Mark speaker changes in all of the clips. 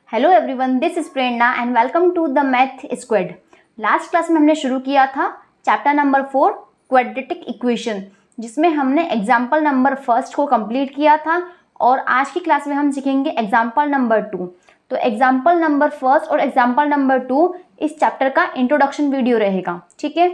Speaker 1: Hello everyone, this is Prerna and welcome to the math squad. Last class में हमने शुरू किया था चैप्टर नंबर 4 क्वाड्रेटिक इक्वेशन, जिसमें हमने एग्जाम्पल नंबर फर्स्ट को कंप्लीट किया था और आज की क्लास में हम सीखेंगे एग्जाम्पल नंबर 2। तो एग्जाम्पल नंबर फर्स्ट और एग्जाम्पल नंबर 2 इस चैप्टर का इंट्रोडक्शन वीडियो रहेगा, ठीक है।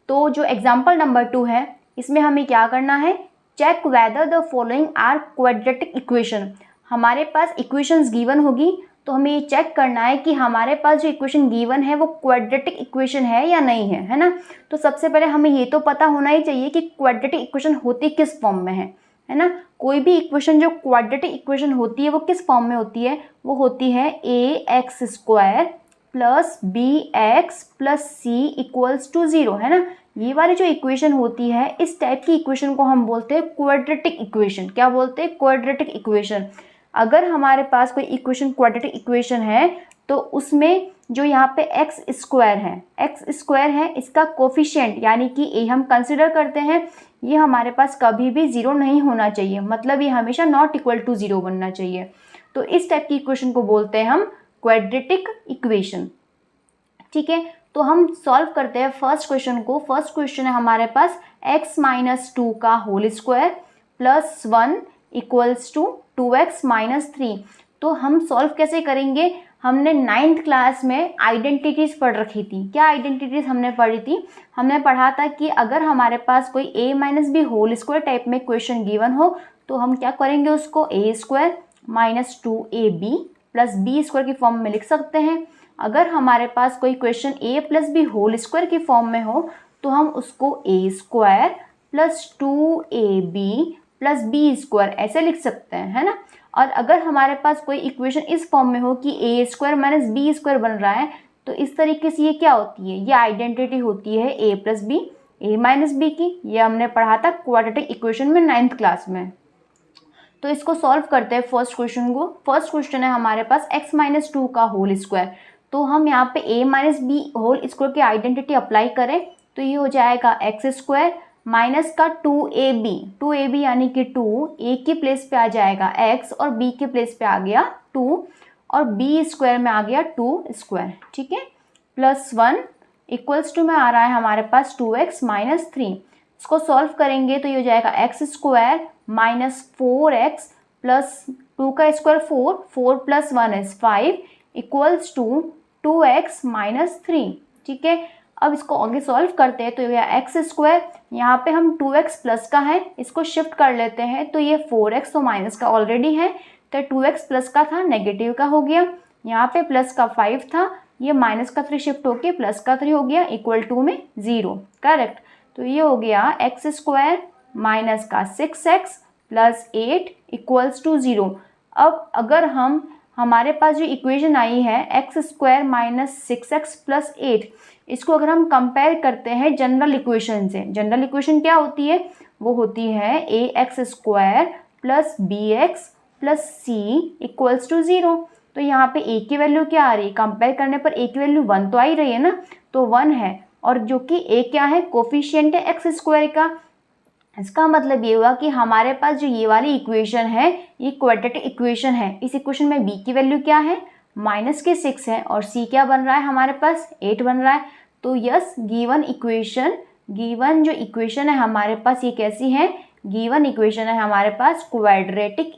Speaker 1: तो जो एग्जाम्पल नंबर 2 है इसमें हमें क्या करना है, check whether the following are quadratic equation. हमारे पास इक्वेशंस गिवन होगी तो हमें ये चेक करना है कि हमारे पास जो इक्वेशन गिवन है वो क्वाड्रेटिक इक्वेशन है या नहीं है, है ना। तो सबसे पहले हमें ये तो पता होना ही चाहिए कि क्वाड्रेटिक इक्वेशन होती किस फॉर्म में है ना। कोई भी इक्वेशन जो क्वाड्रेटिक इक्वेशन होती है वो किस फॉर्म में होती है, वो होती है ax² plus bx plus c equals to 0, है ना। ये वाली जो इक्वेशन होती है इस टाइप की इक्वेशन को हम बोलते हैं क्वाड्रेटिक इक्वेशन। क्या बोलते हैं? Quadratic equation. अगर हमारे पास कोई इक्वेशन क्वाड्रेटिक इक्वेशन है तो उसमें जो यहाँ पे x² है इसका कोफिशिएंट यानी कि a हम कंसिडर करते हैं, ये हमारे पास कभी भी 0 नहीं होना चाहिए, मतलब ये हमेशा नॉट इक्वल टू 0 बनना चाहिए। तो इस टाइप की इक्वेशन को बोलते हैं हम क्वाड्रेटिक इक्वेशन, ठीक है। तो हम सॉल्व करते हैं फर्स्ट क्वेश्चन को। फर्स्ट क्वेश्चन है हमारे पास x-2 का whole square plus 1 equals to 2x minus 3। तो हम सॉल्व कैसे करेंगे, हमने 9th क्लास में आइडेंटिटीज पढ़ रखी थी। क्या आइडेंटिटीज हमने पढ़ी थी? हमने पढ़ा था कि अगर हमारे पास कोई a-b होल स्क्वायर टाइप में क्वेश्चन गिवन हो तो हम क्या करेंगे, उसको a² minus 2ab plus b² की फॉर्म में लिख सकते हैं। अगर हमारे पास कोई question a plus B whole square की फॉर्म में हो तो हम उसको a² plus 2ab plus b² ऐसे लिख सकते हैं, है ना। और अगर हमारे पास कोई इक्वेशन इस फॉर्म में हो कि a² माइनस b² बन रहा है तो इस तरीके से ये क्या होती है, ये आइडेंटिटी होती है a plus B a minus B की। ये हमने पढ़ा था क्वाड्रेटिक इक्वेशन में 9th क्लास में। तो इसको सॉल्व करते हैं फर्स्ट क्वेश्चन को। फर्स्ट क्वेश्चन है हमारे पास x-2 का होल स्क्वायर। तो हम यहाँ पे a minus B whole square की आइडेंटिटी अप्लाई करें तो ये हो जाएगा x² माइनस का 2ab यानी कि 2, a की प्लेस पे आ जाएगा x और b के प्लेस पे आ गया 2 और b² में आ गया 2², ठीक है। प्लस 1 इक्वल्स टू में आ रहा है हमारे पास 2x माइनस 3। इसको सॉल्व करेंगे तो ये हो जाएगा x² माइनस 4x प्लस 2 का square 4 plus 1 is 5 equals to 2x minus 3, ठीक है। अब इसको आगे सॉल्व करते हैं तो ये x², यहाँ पे हम 2x प्लस का है, इसको शिफ्ट कर लेते हैं तो ये 4x तो माइनस का ऑलरेडी है तो 2x प्लस का था नेगेटिव का हो गया। यहाँ पे प्लस का 5 था, ये माइनस का 3 शिफ्ट होके प्लस का 3 हो गया इक्वल टू में 0, करेक्ट। तो ये हो गया x² माइनस का 6x प्लस 8 इक्वल्स टू 0। अब अगर हमारे पास जो इक्वेशन आई है x² माइनस 6x प्लस 8, इसको अगर हम कंपेयर करते हैं जनरल इक्वेशन से, जनरल इक्वेशन क्या होती है, वो होती है ax² plus bx plus c equals to 0। तो यहाँ पे a की वैल्यू क्या आ रही है, कंपेयर करने पर a की वैल्यू 1 तो आ ही रही है ना, तो 1 है। और जो कि a क्या है, कोफिशिएंट है x² का। इसका मतलब ये हुआ कि हमारे पास जो ये वाली इक्वेशन है ये क्वाड्रेटिक इक्वेशन है। इस इक्वेशन में b की वैल्यू क्या है, माइनस के 6 है और c क्या बन रहा है हमारे पास, 8 बन रहा है। तो यस, गिवन जो इक्वेशन है हमारे पास ये कैसी है, गिवन इक्वेशन है हमारे पास क्वाड्रेटिक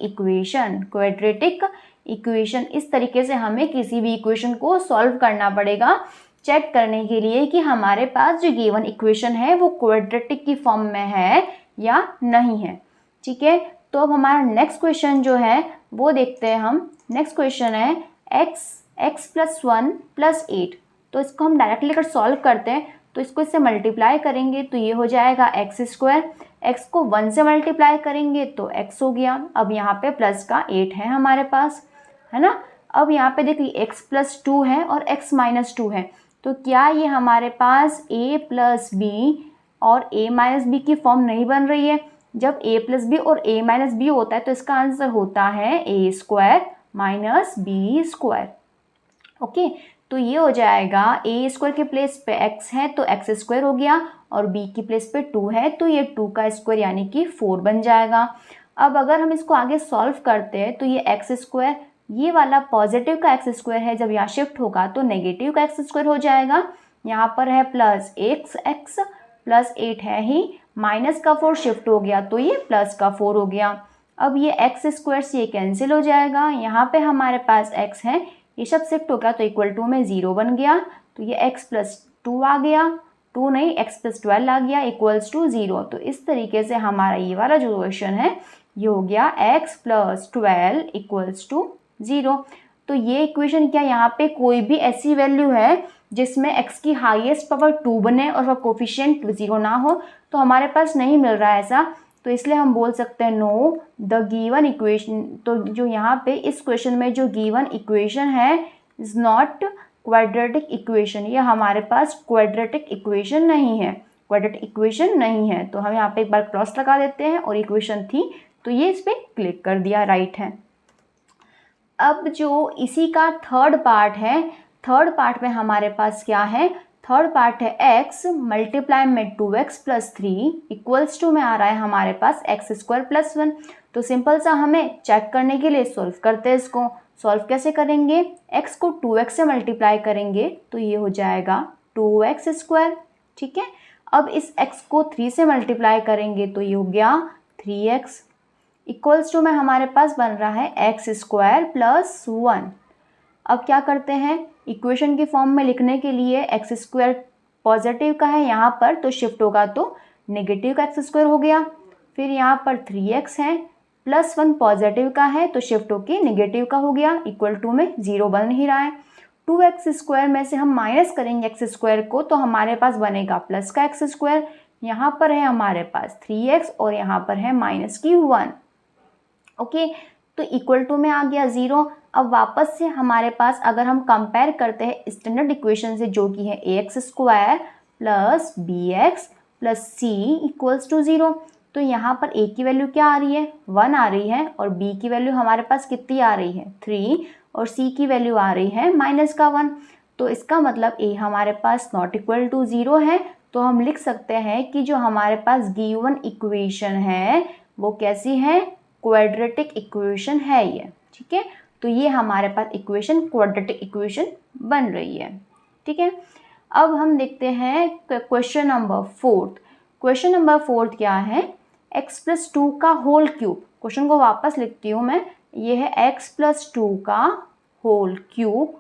Speaker 1: इक्वेशन। इस तरीके से हमें किसी भी इक्वेशन को सॉल्व करना पड़ेगा चेक करने के लिए कि हमारे पास जो गिवन इक्वेशन है वो क्वाड्रेटिक की फॉर्म में है या नहीं है, ठीक है। तो अब हमारा नेक्स्ट क्वेश्चन जो है वो देखते हैं हम। नेक्स्ट क्वेश्चन है x प्लस 1 प्लस 8। तो इसको हम डायरेक्टली अगर सॉल्व करते हैं तो इसको इससे मल्टीप्लाई करेंगे तो ये हो जाएगा x², x को 1 से मल्टीप्लाई करेंगे तो x हो गया। अब यहाँ पे प्लस का 8 है हमारे पास, है ना। अब यहाँ पे देखिए x प्लस 2 है और x माइनस 2 है, तो क्या ये हमारे पास a प्लस बी और a माइनस बी की फॉर्म नहीं बन रही है? जब a प्लस बी और a माइनस बी होता है तो इसका आंसर होता है a² माइनस b², ओके। तो ये हो जाएगा a² के प्लेस पे x है तो x² हो गया और b की प्लेस पे 2 है तो ये 2 का स्क्वायर यानी कि 4 बन जाएगा। अब अगर हम इसको आगे सॉल्व करते हैं तो ये x² ये वाला पॉजिटिव का एक्स स्क्वायर है, जब यहाँ शिफ्ट होगा तो नेगेटिव का एक्स स्क्वायर हो जाएगा। यहाँ पर है प्लस एक्स एक्स प्लस 8 है ही, माइनस का 4 शिफ्ट हो गया तो ये प्लस का 4 हो गया। अब ये एक्स स्क्वायर से ये कैंसिल हो जाएगा, यहाँ पे हमारे पास एक्स है, ये सब शिफ्ट हो गया तो इक्वल टू में 0 बन गया, तो ये एक्स प्लस 2 आ गया, 2 नहीं एक्स प्लस 12 आ गया इक्वल्स टू 0। तो इस तरीके से हमारा ये वाला जो क्वेश्चन है ये हो गया एक्स प्लस 12 इक्वल्स टू 0। तो ये इक्वेशन क्या, यहाँ पे कोई भी ऐसी वैल्यू है जिसमें x की हाईएस्ट पावर 2 बने और उसका कोफिशिएंट 0 ना हो, तो हमारे पास नहीं मिल रहा है ऐसा, तो इसलिए हम बोल सकते हैं नो द गिवन इक्वेशन। तो जो यहाँ पे इस क्वेश्चन में जो गिवन इक्वेशन है इज नॉट क्वाड्रेटिक इक्वेशन, ये हमारे पास क्वाड्रेटिक इक्वेशन नहीं है, क्वाड्रेटिक इक्वेशन नहीं है। तो हम यहाँ पे एक बार क्रॉस लगा देते हैं और इक्वेशन थी तो ये इस पर क्लिक कर दिया, राइट है। अब जो इसी का थर्ड पार्ट है, थर्ड पार्ट में हमारे पास क्या है, थर्ड पार्ट है x मल्टीप्लाई में 2x प्लस 3 इक्वल्स टू में आ रहा है हमारे पास एक्स स्क्वायर प्लस 1। तो सिंपल सा हमें चेक करने के लिए सॉल्व करते हैं इसको। सॉल्व कैसे करेंगे, x को 2x से मल्टीप्लाई करेंगे तो ये हो जाएगा 2x स्क्वायर, ठीक है। अब इस x को 3 से मल्टीप्लाई करेंगे तो ये हो गया 3x इक्वल्स टू में हमारे पास बन रहा है एक्स स्क्वायर प्लस 1। अब क्या करते हैं, इक्वेशन की फॉर्म में लिखने के लिए एक्स स्क्वायर पॉजिटिव का है यहाँ पर तो शिफ्ट होगा तो नेगेटिव का एक्स स्क्वायर हो गया, फिर यहाँ पर 3x है प्लस 1 पॉजिटिव का है तो शिफ्ट होके नेगेटिव का हो गया, इक्वल टू में 0 बन ही रहा है। 2x स्क्वायर में से हम माइनस करेंगे एक्स स्क्वायर को तो हमारे पास बनेगा प्लस का एक्स स्क्वायर, यहाँ पर है हमारे पास 3x और यहाँ पर है माइनस की 1, ओके। तो इक्वल टू में आ गया 0। अब वापस से हमारे पास अगर हम कंपेयर करते हैं स्टैंडर्ड इक्वेशन से जो कि है ax square plus bx plus c equals to 0, तो यहाँ पर a की वैल्यू क्या आ रही है 1 आ रही है और b की वैल्यू हमारे पास कितनी आ रही है 3 और c की वैल्यू आ रही है माइनस का 1। तो इसका मतलब a हमारे पास नॉट इक्वल टू 0 है, तो हम लिख सकते हैं कि जो हमारे पास गिवन इक्वेशन है वो कैसी है, क्वाड्रेटिक इक्वेशन है ये, ठीक है। तो ये हमारे पास इक्वेशन क्वाड्रेटिक इक्वेशन बन रही है, ठीक है। अब हम देखते हैं क्वेश्चन नंबर 4। क्वेश्चन नंबर 4 क्या है, x प्लस 2 का होल क्यूब। क्वेश्चन को वापस लिखती हूँ मैं, ये है x प्लस 2 का होल क्यूब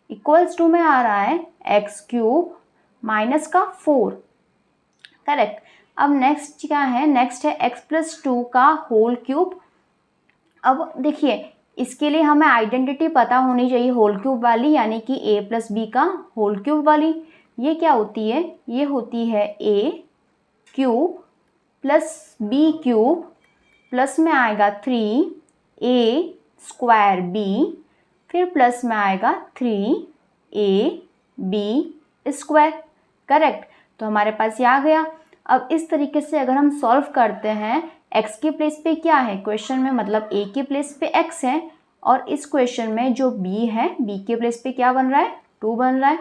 Speaker 1: इक्वल्स टू में आ रहा है x क्यूब माइनस का 4, करेक्ट। अब नेक्स्ट क्या है, नेक्स्ट है x प्लस 2 का होल क्यूब। अब देखिए इसके लिए हमें आइडेंटिटी पता होनी चाहिए होल क्यूब वाली, यानी कि a प्लस बी का होल क्यूब वाली। ये क्या होती है, ये होती है a cube plus b cube plus में आएगा 3a स्क्वायर b, फिर प्लस में आएगा 3ab स्क्वायर, करेक्ट। तो हमारे पास ये आ गया। अब इस तरीके से अगर हम सॉल्व करते हैं, x के प्लेस पे क्या है क्वेश्चन में, मतलब a के प्लेस पे x है और इस क्वेश्चन में जो b है b के प्लेस पे क्या बन रहा है 2 बन रहा है,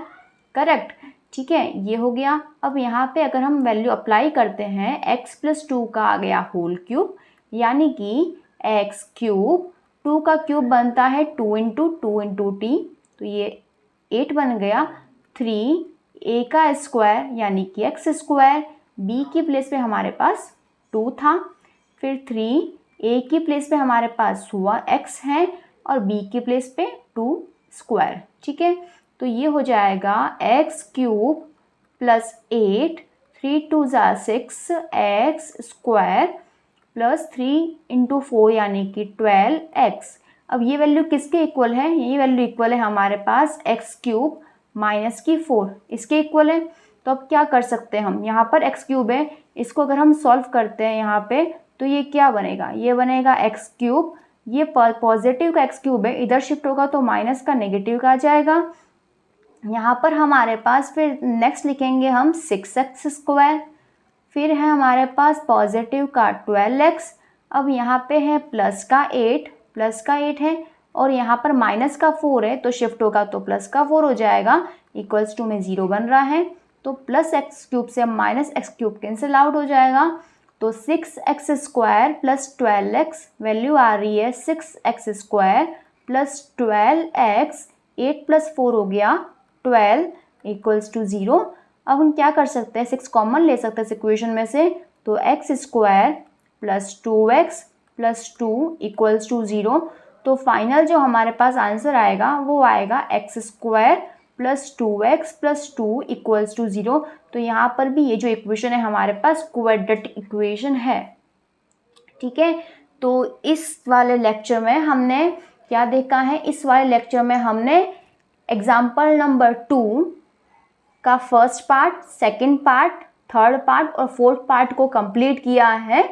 Speaker 1: करेक्ट, ठीक है। ये हो गया। अब यहाँ पे अगर हम वैल्यू अप्लाई करते हैं, x प्लस 2 का आ गया होल क्यूब, यानी कि x क्यूब 2 का क्यूब बनता है 2 इंटू t, तो ये 8 बन गया। 3a का स्क्वायर यानी कि x स्क्वायर, b की प्लेस पे हमारे पास 2 था, फिर 3a की प्लेस पे हमारे पास x है और b की प्लेस पे 2 स्क्वायर, ठीक है। तो ये हो जाएगा x क्यूब प्लस 8, 3 2 ज़ा 6 x स्क्वायर प्लस 3 इंटू 4 यानी कि 12x। अब ये वैल्यू किसके इक्वल है, ये वैल्यू इक्वल है हमारे पास x क्यूब माइनस की 4, इसके इक्वल है। तो अब क्या कर सकते हैं हम, यहाँ पर x क्यूब है, इसको अगर हम सॉल्व करते हैं यहाँ पे तो ये क्या बनेगा, ये बनेगा x क्यूब, ये पॉजिटिव का x क्यूब है, इधर शिफ्ट होगा तो माइनस का नेगेटिव का आ जाएगा। यहाँ पर हमारे पास फिर नेक्स्ट लिखेंगे हम 6x स्क्वायर, फिर है हमारे पास पॉजिटिव का 12x, अब यहाँ पे है प्लस का 8 है और यहाँ पर माइनस का 4 है तो शिफ्ट होगा तो प्लस का 4 हो जाएगा, इक्वल्स टू में 0 बन रहा है। तो प्लस एक्स क्यूब से minus x cube cancel out हो जाएगा, तो 6x square plus 12x value आ रही है 6x square plus 12x, 8 plus 4 हो गया 12 इक्वल्स टू 0। अब हम क्या कर सकते हैं, 6 कॉमन ले सकते हैं इस इक्वेशन में से, तो X square plus 2x plus 2 equals to 0। तो फाइनल जो हमारे पास आंसर आएगा वो आएगा X square plus 2x plus 2 equals to 0। तो यहाँ पर भी ये जो इक्वेशन है हमारे पास क्वाड्रेटिक इक्वेशन है। ठीक है, तो इस वाले लेक्चर में हमने क्या देखा है, इस वाले लेक्चर में हमने एग्जाम्पल नंबर 2 का first part, second part, third part और फोर्थ पार्ट को कंप्लीट किया है।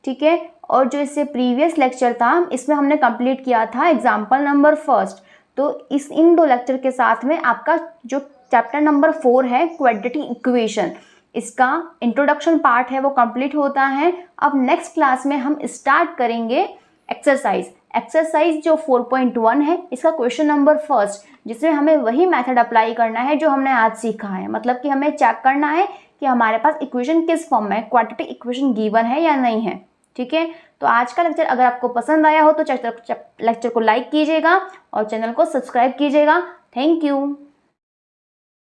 Speaker 1: ठीक है, और जो इससे प्रीवियस लेक्चर था इसमें हमने कंप्लीट किया था एग्जाम्पल नंबर फर्स्ट। तो इन दो लेक्चर के साथ में आपका जो चैप्टर नंबर 4 है क्वाड्रेटिक इक्वेशन, इसका इंट्रोडक्शन पार्ट है वो कंप्लीट होता है। अब नेक्स्ट क्लास में हम स्टार्ट करेंगे एक्सरसाइज जो 4.1 है, इसका क्वेश्चन नंबर फर्स्ट, जिसमें हमें वही मेथड अप्लाई करना है जो हमने आज सीखा है। मतलब कि हमें चेक करना है कि हमारे पास इक्वेशन किस फॉर्म में है, क्वाड्रेटिक इक्वेशन गिवन है या नहीं है। ठीक है, तो आज का लेक्चर अगर आपको पसंद आया हो तो लेक्चर को लाइक कीजिएगा और चैनल को सब्सक्राइब कीजिएगा। Thank you.